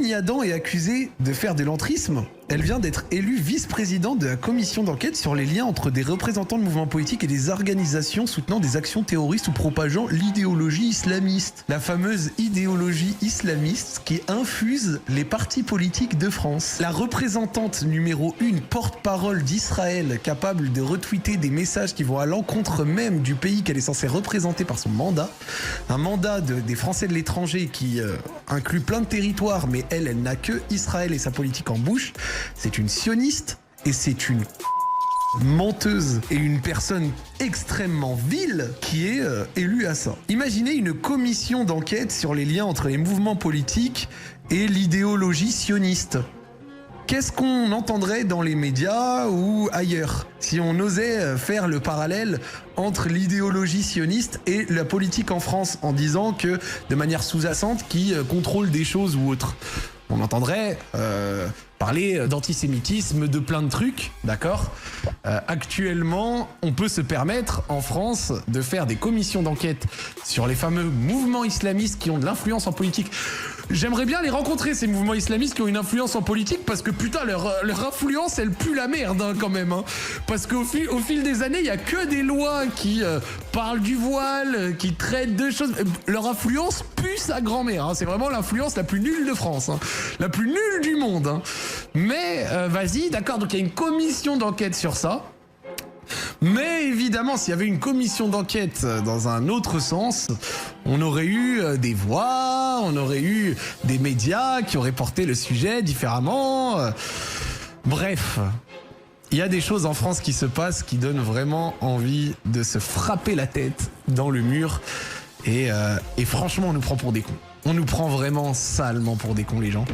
Annie Adam est accusée de faire de l'entrisme. Elle vient d'être élue vice-présidente de la commission d'enquête sur les liens entre des représentants de mouvements politiques et des organisations soutenant des actions terroristes ou propageant l'idéologie islamiste. La fameuse idéologie islamiste qui infuse les partis politiques de France. La représentante numéro 1, porte-parole d'Israël, capable de retweeter des messages qui vont à l'encontre même du pays qu'elle est censée représenter par son mandat. Un mandat des Français de l'étranger qui inclut plein de territoires, mais elle n'a que Israël et sa politique en bouche. C'est une sioniste et c'est une menteuse et une personne extrêmement vile qui est élue à ça. Imaginez une commission d'enquête sur les liens entre les mouvements politiques et l'idéologie sioniste. Qu'est-ce qu'on entendrait dans les médias ou ailleurs si on osait faire le parallèle entre l'idéologie sioniste et la politique en France en disant que de manière sous-jacente qui contrôle des choses ou autres? On entendrait parler d'antisémitisme, de plein de trucs, d'accord? Actuellement, on peut se permettre en France de faire des commissions d'enquête sur les fameux mouvements islamistes qui ont de l'influence en politique. J'aimerais bien les rencontrer, ces mouvements islamistes qui ont une influence en politique, parce que putain, leur influence, elle pue la merde hein, quand même. Hein. Parce qu'au fil des années, il n'y a que des lois qui parlent du voile, qui traitent de choses. Leur influence pue sa grand-mère. Hein. C'est vraiment l'influence la plus nulle de France. Hein. La plus nulle du monde. Hein. Mais vas-y, d'accord, donc il y a une commission d'enquête sur ça. Mais évidemment, s'il y avait une commission d'enquête dans un autre sens, on aurait eu des voix, on aurait eu des médias qui auraient porté le sujet différemment. Bref, il y a des choses en France qui se passent qui donnent vraiment envie de se frapper la tête dans le mur. Et franchement, on nous prend pour des cons. On nous prend vraiment salement pour des cons, les gens.